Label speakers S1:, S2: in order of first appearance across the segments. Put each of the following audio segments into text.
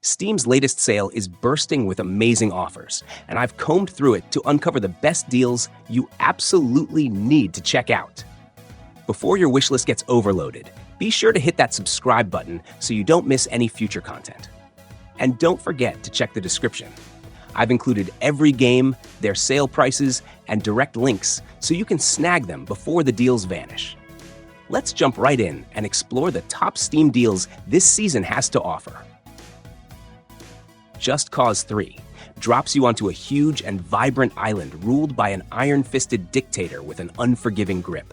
S1: Steam's latest sale is bursting with amazing offers, and I've combed through it to uncover the best deals you absolutely need to check out. Before your wishlist gets overloaded, be sure to hit that subscribe button so you don't miss any future content. And don't forget to check the description. I've included every game, their sale prices, and direct links so you can snag them before the deals vanish. Let's jump right in and explore the top Steam deals this season has to offer. Just Cause 3 drops you onto a huge and vibrant island ruled by an iron-fisted dictator with an unforgiving grip.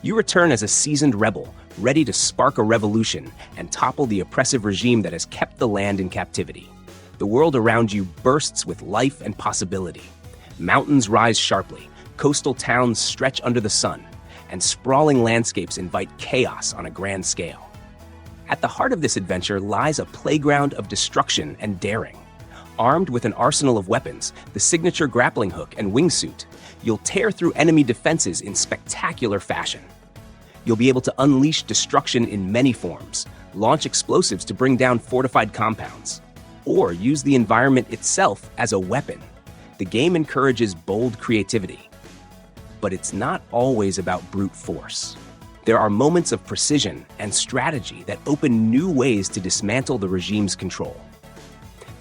S1: You return as a seasoned rebel, ready to spark a revolution and topple the oppressive regime that has kept the land in captivity. The world around you bursts with life and possibility. Mountains rise sharply, coastal towns stretch under the sun, and sprawling landscapes invite chaos on a grand scale. At the heart of this adventure lies a playground of destruction and daring. Armed with an arsenal of weapons, the signature grappling hook and wingsuit, you'll tear through enemy defenses in spectacular fashion. You'll be able to unleash destruction in many forms, launch explosives to bring down fortified compounds, or use the environment itself as a weapon. The game encourages bold creativity. But it's not always about brute force. There are moments of precision and strategy that open new ways to dismantle the regime's control.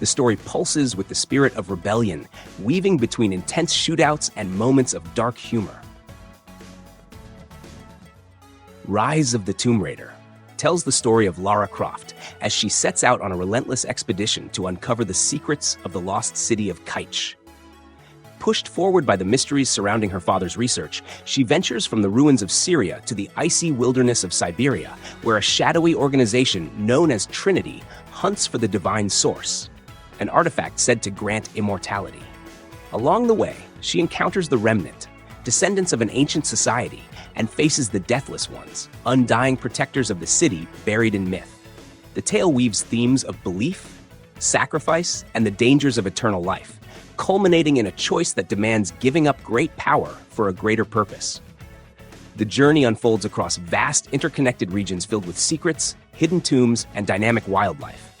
S1: The story pulses with the spirit of rebellion, weaving between intense shootouts and moments of dark humor. Rise of the Tomb Raider tells the story of Lara Croft as she sets out on a relentless expedition to uncover the secrets of the lost city of Kaich. Pushed forward by the mysteries surrounding her father's research, she ventures from the ruins of Syria to the icy wilderness of Siberia, where a shadowy organization known as Trinity hunts for the divine source, an artifact said to grant immortality. Along the way, she encounters the Remnant, descendants of an ancient society, and faces the Deathless Ones, undying protectors of the city buried in myth. The tale weaves themes of belief, sacrifice, and the dangers of eternal life, culminating in a choice that demands giving up great power for a greater purpose. The journey unfolds across vast, interconnected regions filled with secrets, hidden tombs, and dynamic wildlife.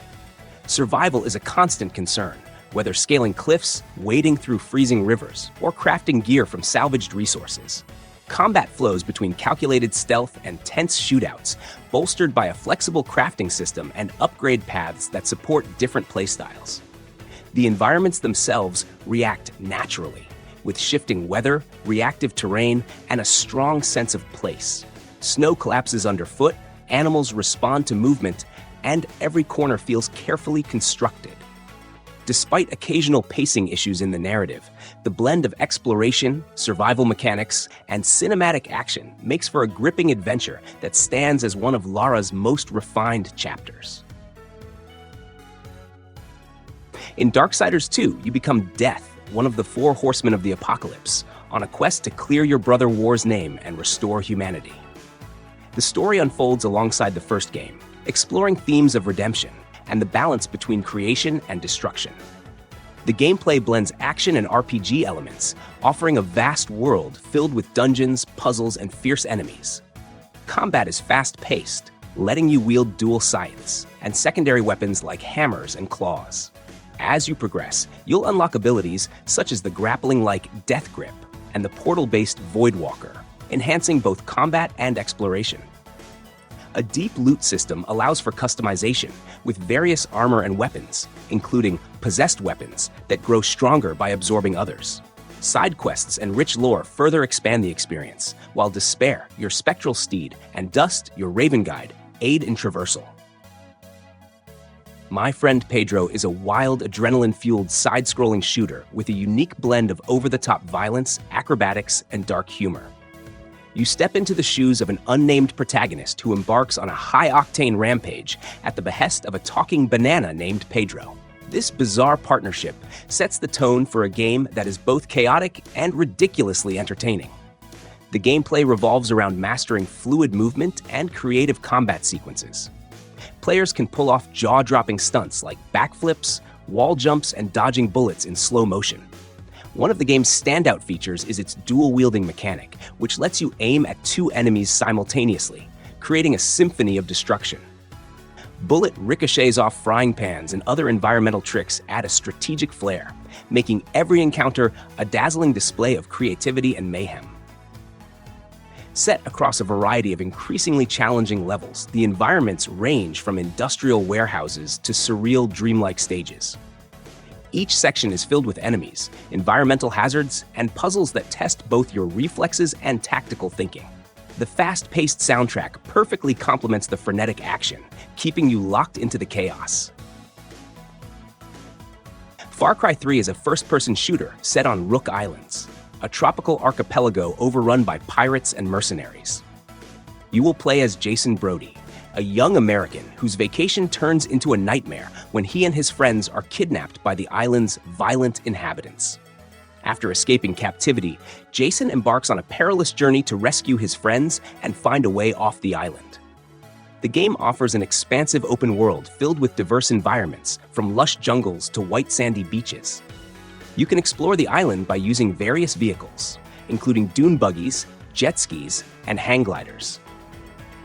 S1: Survival is a constant concern, whether scaling cliffs, wading through freezing rivers, or crafting gear from salvaged resources. Combat flows between calculated stealth and tense shootouts, bolstered by a flexible crafting system and upgrade paths that support different playstyles. The environments themselves react naturally, with shifting weather, reactive terrain, and a strong sense of place. Snow collapses underfoot, animals respond to movement, and every corner feels carefully constructed. Despite occasional pacing issues in the narrative, the blend of exploration, survival mechanics, and cinematic action makes for a gripping adventure that stands as one of Lara's most refined chapters. In Darksiders 2, you become Death, one of the four horsemen of the apocalypse, on a quest to clear your brother War's name and restore humanity. The story unfolds alongside the first game, exploring themes of redemption and the balance between creation and destruction. The gameplay blends action and RPG elements, offering a vast world filled with dungeons, puzzles, and fierce enemies. Combat is fast-paced, letting you wield dual scythes and secondary weapons like hammers and claws. As you progress, you'll unlock abilities such as the grappling-like Death Grip and the portal-based Voidwalker, enhancing both combat and exploration. A deep loot system allows for customization with various armor and weapons, including possessed weapons that grow stronger by absorbing others. Side quests and rich lore further expand the experience, while Despair, your spectral steed, and Dust, your raven guide, aid in traversal. My Friend Pedro is a wild, adrenaline-fueled side-scrolling shooter with a unique blend of over-the-top violence, acrobatics, and dark humor. You step into the shoes of an unnamed protagonist who embarks on a high-octane rampage at the behest of a talking banana named Pedro. This bizarre partnership sets the tone for a game that is both chaotic and ridiculously entertaining. The gameplay revolves around mastering fluid movement and creative combat sequences. Players can pull off jaw-dropping stunts like backflips, wall jumps, and dodging bullets in slow motion. One of the game's standout features is its dual-wielding mechanic, which lets you aim at two enemies simultaneously, creating a symphony of destruction. Bullet ricochets off frying pans and other environmental tricks add a strategic flair, making every encounter a dazzling display of creativity and mayhem. Set across a variety of increasingly challenging levels, the environments range from industrial warehouses to surreal dreamlike stages. Each section is filled with enemies, environmental hazards, and puzzles that test both your reflexes and tactical thinking. The fast-paced soundtrack perfectly complements the frenetic action, keeping you locked into the chaos. Far Cry 3 is a first-person shooter set on Rook Islands, a tropical archipelago overrun by pirates and mercenaries. You will play as Jason Brody, a young American whose vacation turns into a nightmare when he and his friends are kidnapped by the island's violent inhabitants. After escaping captivity, Jason embarks on a perilous journey to rescue his friends and find a way off the island. The game offers an expansive open world filled with diverse environments, from lush jungles to white sandy beaches. You can explore the island by using various vehicles, including dune buggies, jet skis, and hang gliders.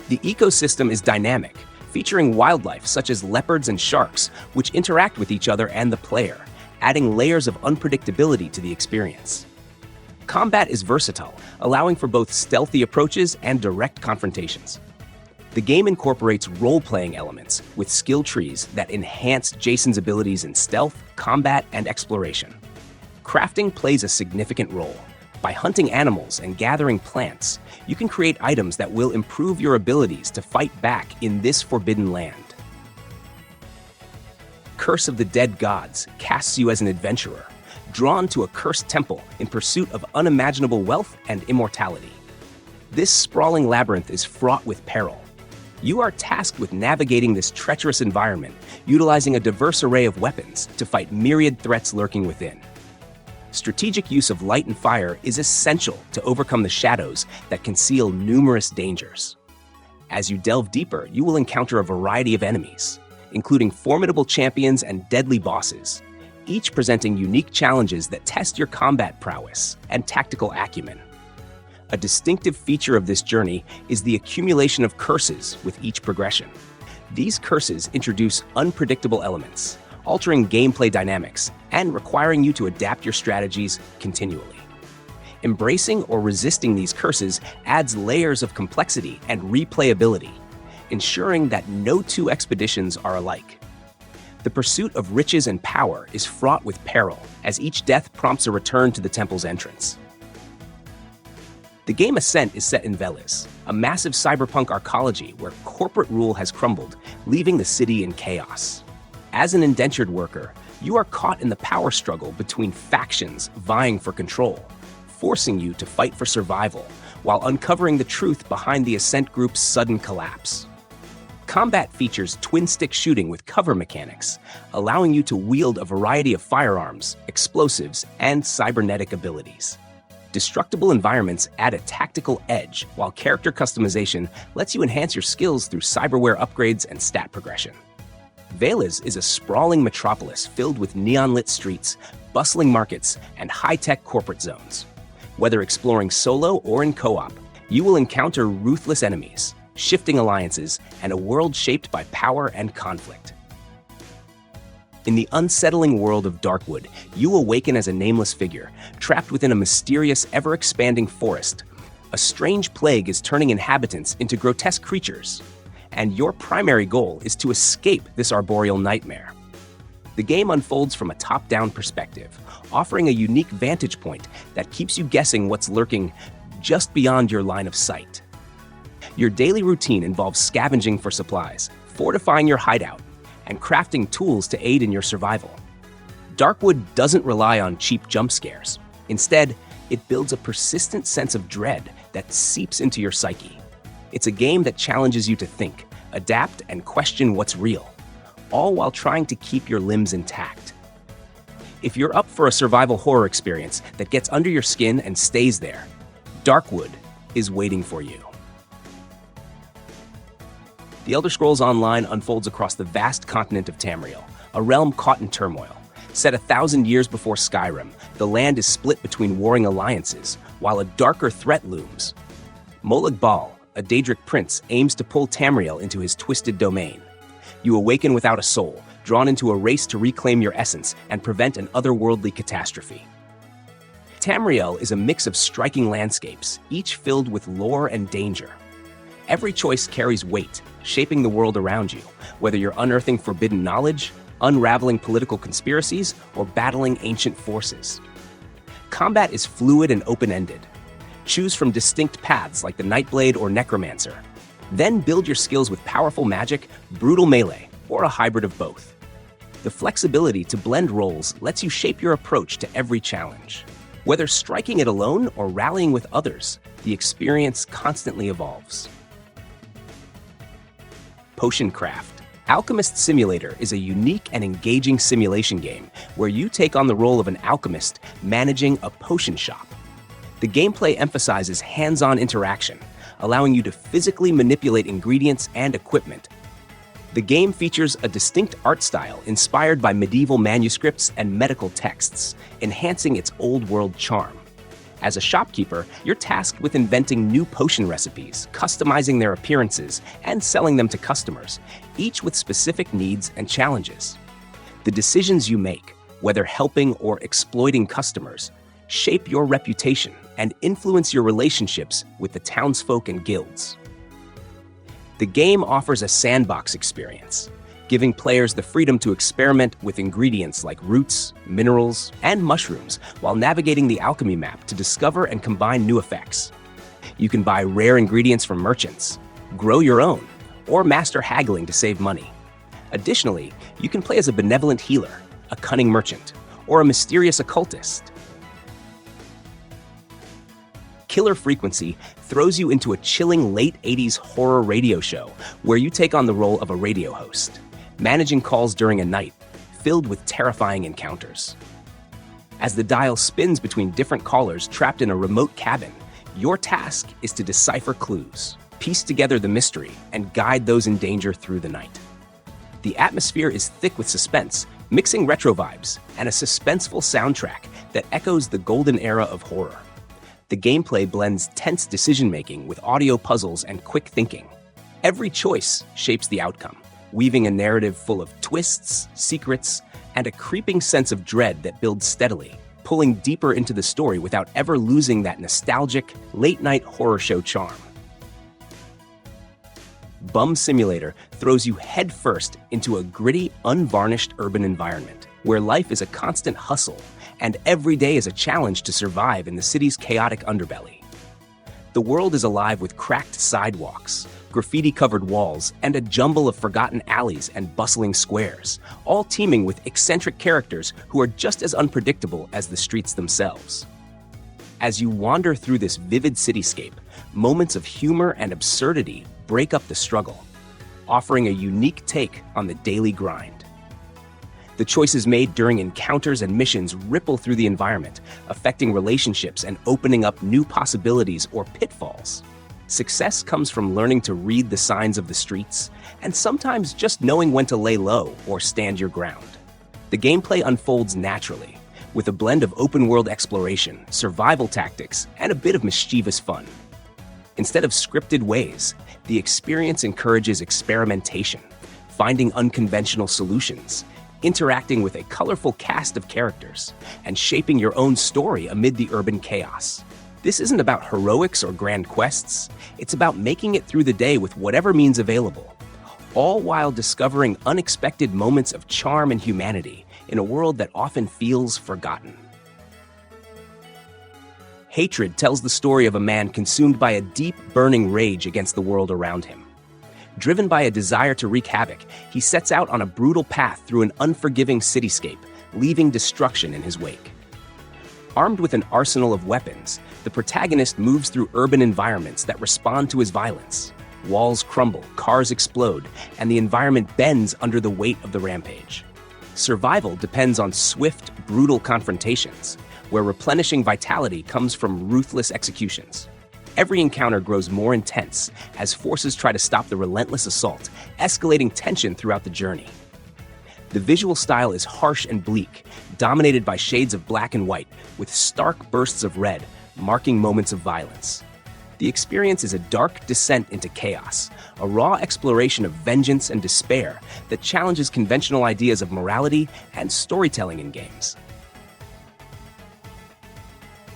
S1: The ecosystem is dynamic, featuring wildlife such as leopards and sharks, which interact with each other and the player, adding layers of unpredictability to the experience. Combat is versatile, allowing for both stealthy approaches and direct confrontations. The game incorporates role-playing elements with skill trees that enhance Jason's abilities in stealth, combat, and exploration. Crafting plays a significant role. By hunting animals and gathering plants, you can create items that will improve your abilities to fight back in this forbidden land. Curse of the Dead Gods casts you as an adventurer, drawn to a cursed temple in pursuit of unimaginable wealth and immortality. This sprawling labyrinth is fraught with peril. You are tasked with navigating this treacherous environment, utilizing a diverse array of weapons to fight myriad threats lurking within. Strategic use of light and fire is essential to overcome the shadows that conceal numerous dangers. As you delve deeper, you will encounter a variety of enemies, including formidable champions and deadly bosses, each presenting unique challenges that test your combat prowess and tactical acumen. A distinctive feature of this journey is the accumulation of curses with each progression. These curses introduce unpredictable elements, altering gameplay dynamics and requiring you to adapt your strategies continually. Embracing or resisting these curses adds layers of complexity and replayability, ensuring that no two expeditions are alike. The pursuit of riches and power is fraught with peril, as each death prompts a return to the temple's entrance. The game Ascent is set in Velis, a massive cyberpunk arcology where corporate rule has crumbled, leaving the city in chaos. As an indentured worker, you are caught in the power struggle between factions vying for control, forcing you to fight for survival while uncovering the truth behind the Ascent Group's sudden collapse. Combat features twin-stick shooting with cover mechanics, allowing you to wield a variety of firearms, explosives, and cybernetic abilities. Destructible environments add a tactical edge, while character customization lets you enhance your skills through cyberware upgrades and stat progression. Veles is a sprawling metropolis filled with neon-lit streets, bustling markets, and high-tech corporate zones. Whether exploring solo or in co-op, you will encounter ruthless enemies, shifting alliances, and a world shaped by power and conflict. In the unsettling world of Darkwood, you awaken as a nameless figure, trapped within a mysterious, ever-expanding forest. A strange plague is turning inhabitants into grotesque creatures, and your primary goal is to escape this arboreal nightmare. The game unfolds from a top-down perspective, offering a unique vantage point that keeps you guessing what's lurking just beyond your line of sight. Your daily routine involves scavenging for supplies, fortifying your hideout, and crafting tools to aid in your survival. Darkwood doesn't rely on cheap jump scares. Instead, it builds a persistent sense of dread that seeps into your psyche. It's a game that challenges you to think, adapt, and question what's real, all while trying to keep your limbs intact. If you're up for a survival horror experience that gets under your skin and stays there, Darkwood is waiting for you. The Elder Scrolls Online unfolds across the vast continent of Tamriel, a realm caught in turmoil. Set 1,000 years before Skyrim, the land is split between warring alliances, while a darker threat looms. Molag Bal, a Daedric prince, aims to pull Tamriel into his twisted domain. You awaken without a soul, drawn into a race to reclaim your essence and prevent an otherworldly catastrophe. Tamriel is a mix of striking landscapes, each filled with lore and danger. Every choice carries weight, shaping the world around you, whether you're unearthing forbidden knowledge, unraveling political conspiracies, or battling ancient forces. Combat is fluid and open-ended. Choose from distinct paths like the Nightblade or Necromancer. Then build your skills with powerful magic, brutal melee, or a hybrid of both. The flexibility to blend roles lets you shape your approach to every challenge. Whether striking it alone or rallying with others, the experience constantly evolves. Potion Craft. Alchemist Simulator is a unique and engaging simulation game where you take on the role of an alchemist managing a potion shop. The gameplay emphasizes hands-on interaction, allowing you to physically manipulate ingredients and equipment. The game features a distinct art style inspired by medieval manuscripts and medical texts, enhancing its old-world charm. As a shopkeeper, you're tasked with inventing new potion recipes, customizing their appearances, and selling them to customers, each with specific needs and challenges. The decisions you make, whether helping or exploiting customers, shape your reputation and influence your relationships with the townsfolk and guilds. The game offers a sandbox experience, giving players the freedom to experiment with ingredients like roots, minerals, and mushrooms while navigating the alchemy map to discover and combine new effects. You can buy rare ingredients from merchants, grow your own, or master haggling to save money. Additionally, you can play as a benevolent healer, a cunning merchant, or a mysterious occultist. Killer Frequency throws you into a chilling late 80s horror radio show where you take on the role of a radio host, managing calls during a night filled with terrifying encounters. As the dial spins between different callers trapped in a remote cabin, your task is to decipher clues, piece together the mystery, and guide those in danger through the night. The atmosphere is thick with suspense, mixing retro vibes and a suspenseful soundtrack that echoes the golden era of horror. The gameplay blends tense decision-making with audio puzzles and quick thinking. Every choice shapes the outcome, weaving a narrative full of twists, secrets, and a creeping sense of dread that builds steadily, pulling deeper into the story without ever losing that nostalgic, late-night horror show charm. Bum Simulator throws you headfirst into a gritty, unvarnished urban environment, where life is a constant hustle, and every day is a challenge to survive in the city's chaotic underbelly. The world is alive with cracked sidewalks, graffiti-covered walls, and a jumble of forgotten alleys and bustling squares, all teeming with eccentric characters who are just as unpredictable as the streets themselves. As you wander through this vivid cityscape, moments of humor and absurdity break up the struggle, offering a unique take on the daily grind. The choices made during encounters and missions ripple through the environment, affecting relationships and opening up new possibilities or pitfalls. Success comes from learning to read the signs of the streets, and sometimes just knowing when to lay low or stand your ground. The gameplay unfolds naturally, with a blend of open-world exploration, survival tactics, and a bit of mischievous fun. Instead of scripted ways, the experience encourages experimentation, finding unconventional solutions, interacting with a colorful cast of characters, and shaping your own story amid the urban chaos. This isn't about heroics or grand quests, it's about making it through the day with whatever means available, all while discovering unexpected moments of charm and humanity in a world that often feels forgotten. Hatred tells the story of a man consumed by a deep, burning rage against the world around him. Driven by a desire to wreak havoc, he sets out on a brutal path through an unforgiving cityscape, leaving destruction in his wake. Armed with an arsenal of weapons, the protagonist moves through urban environments that respond to his violence. Walls crumble, cars explode, and the environment bends under the weight of the rampage. Survival depends on swift, brutal confrontations, where replenishing vitality comes from ruthless executions. Every encounter grows more intense as forces try to stop the relentless assault, escalating tension throughout the journey. The visual style is harsh and bleak, dominated by shades of black and white, with stark bursts of red, marking moments of violence. The experience is a dark descent into chaos, a raw exploration of vengeance and despair that challenges conventional ideas of morality and storytelling in games.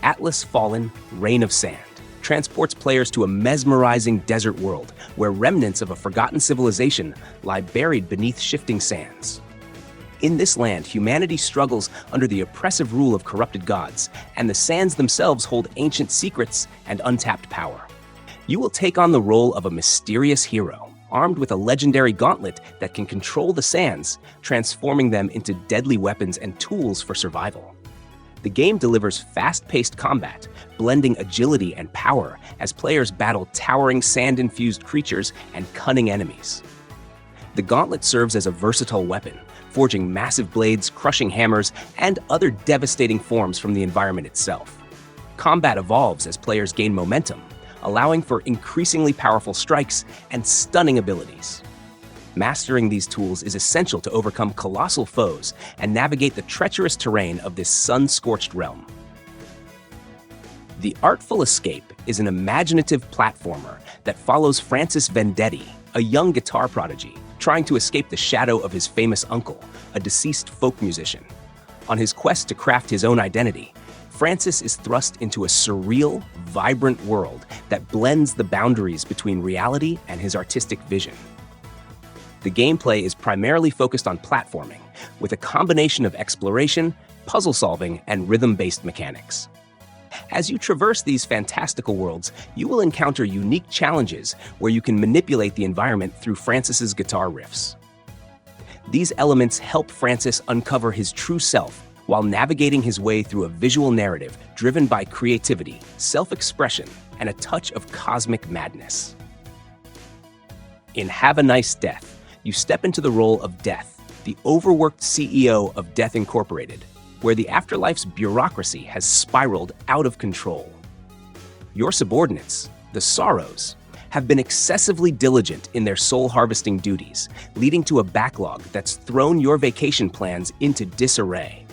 S1: Atlas Fallen: Reign of Sand transports players to a mesmerizing desert world where remnants of a forgotten civilization lie buried beneath shifting sands. In this land, humanity struggles under the oppressive rule of corrupted gods, and the sands themselves hold ancient secrets and untapped power. You will take on the role of a mysterious hero, armed with a legendary gauntlet that can control the sands, transforming them into deadly weapons and tools for survival. The game delivers fast-paced combat, blending agility and power as players battle towering sand-infused creatures and cunning enemies. The gauntlet serves as a versatile weapon, forging massive blades, crushing hammers, and other devastating forms from the environment itself. Combat evolves as players gain momentum, allowing for increasingly powerful strikes and stunning abilities. Mastering these tools is essential to overcome colossal foes and navigate the treacherous terrain of this sun-scorched realm. The Artful Escape is an imaginative platformer that follows Francis Vendetti, a young guitar prodigy, trying to escape the shadow of his famous uncle, a deceased folk musician. On his quest to craft his own identity, Francis is thrust into a surreal, vibrant world that blends the boundaries between reality and his artistic vision. The gameplay is primarily focused on platforming, with a combination of exploration, puzzle solving, and rhythm-based mechanics. As you traverse these fantastical worlds, you will encounter unique challenges where you can manipulate the environment through Francis's guitar riffs. These elements help Francis uncover his true self while navigating his way through a visual narrative driven by creativity, self-expression, and a touch of cosmic madness. In Have a Nice Death, you step into the role of Death, the overworked CEO of Death Incorporated, where the afterlife's bureaucracy has spiraled out of control. Your subordinates, the Sorrows, have been excessively diligent in their soul-harvesting duties, leading to a backlog that's thrown your vacation plans into disarray.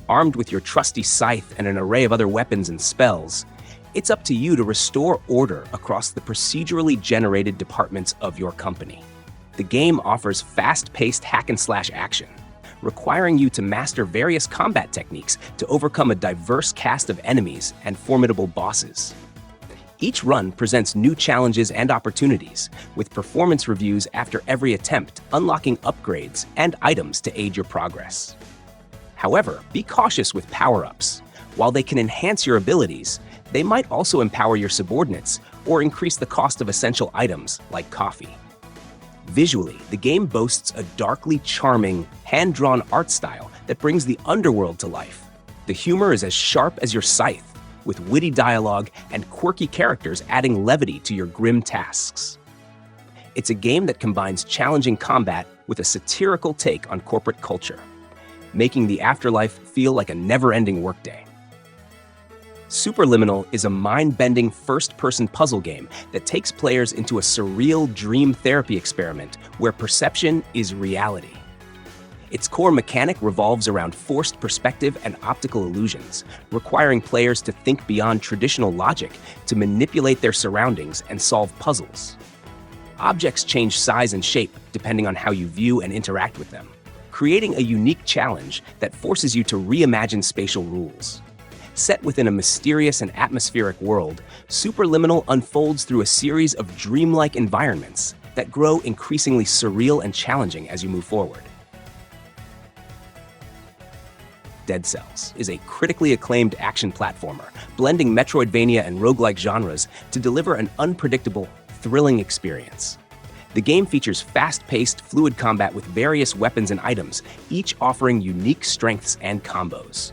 S1: Armed with your trusty scythe and an array of other weapons and spells, it's up to you to restore order across the procedurally generated departments of your company. The game offers fast-paced hack-and-slash action, requiring you to master various combat techniques to overcome a diverse cast of enemies and formidable bosses. Each run presents new challenges and opportunities, with performance reviews after every attempt, unlocking upgrades and items to aid your progress. However, be cautious with power-ups. While they can enhance your abilities, they might also empower your subordinates or increase the cost of essential items like coffee. Visually, the game boasts a darkly charming, hand-drawn art style that brings the underworld to life. The humor is as sharp as your scythe, with witty dialogue and quirky characters adding levity to your grim tasks. It's a game that combines challenging combat with a satirical take on corporate culture, making the afterlife feel like a never-ending workday. Superliminal is a mind-bending first-person puzzle game that takes players into a surreal dream therapy experiment where perception is reality. Its core mechanic revolves around forced perspective and optical illusions, requiring players to think beyond traditional logic to manipulate their surroundings and solve puzzles. Objects change size and shape depending on how you view and interact with them, creating a unique challenge that forces you to reimagine spatial rules. Set within a mysterious and atmospheric world, Superliminal unfolds through a series of dreamlike environments that grow increasingly surreal and challenging as you move forward. Dead Cells is a critically acclaimed action platformer, blending Metroidvania and roguelike genres to deliver an unpredictable, thrilling experience. The game features fast-paced, fluid combat with various weapons and items, each offering unique strengths and combos.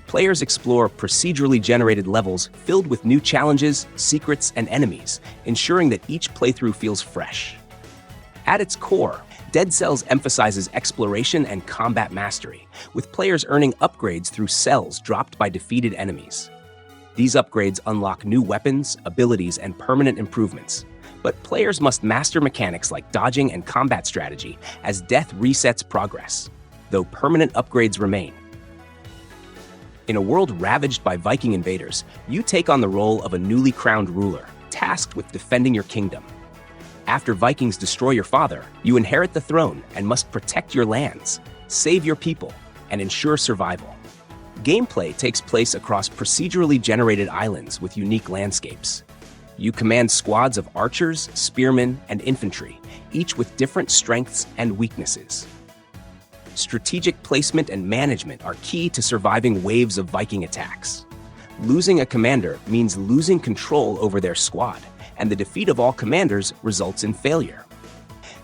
S1: Players explore procedurally generated levels filled with new challenges, secrets, and enemies, ensuring that each playthrough feels fresh. At its core, Dead Cells emphasizes exploration and combat mastery, with players earning upgrades through cells dropped by defeated enemies. These upgrades unlock new weapons, abilities, and permanent improvements, but players must master mechanics like dodging and combat strategy as death resets progress, though permanent upgrades remain. In a world ravaged by Viking invaders, you take on the role of a newly crowned ruler, tasked with defending your kingdom. After Vikings destroy your father, you inherit the throne and must protect your lands, save your people, and ensure survival. Gameplay takes place across procedurally generated islands with unique landscapes. You command squads of archers, spearmen, and infantry, each with different strengths and weaknesses. Strategic placement and management are key to surviving waves of Viking attacks. Losing a commander means losing control over their squad, and the defeat of all commanders results in failure.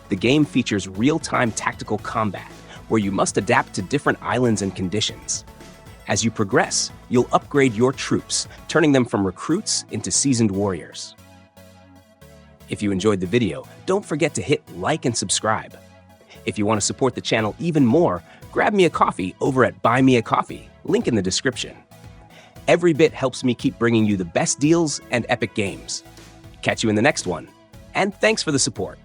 S1: The game features real-time tactical combat, where you must adapt to different islands and conditions. As you progress, you'll upgrade your troops, turning them from recruits into seasoned warriors. If you enjoyed the video, don't forget to hit like and subscribe. If you want to support the channel even more, grab me a coffee over at Buy Me a Coffee, link in the description. Every bit helps me keep bringing you the best deals and epic games. Catch you in the next one, and thanks for the support.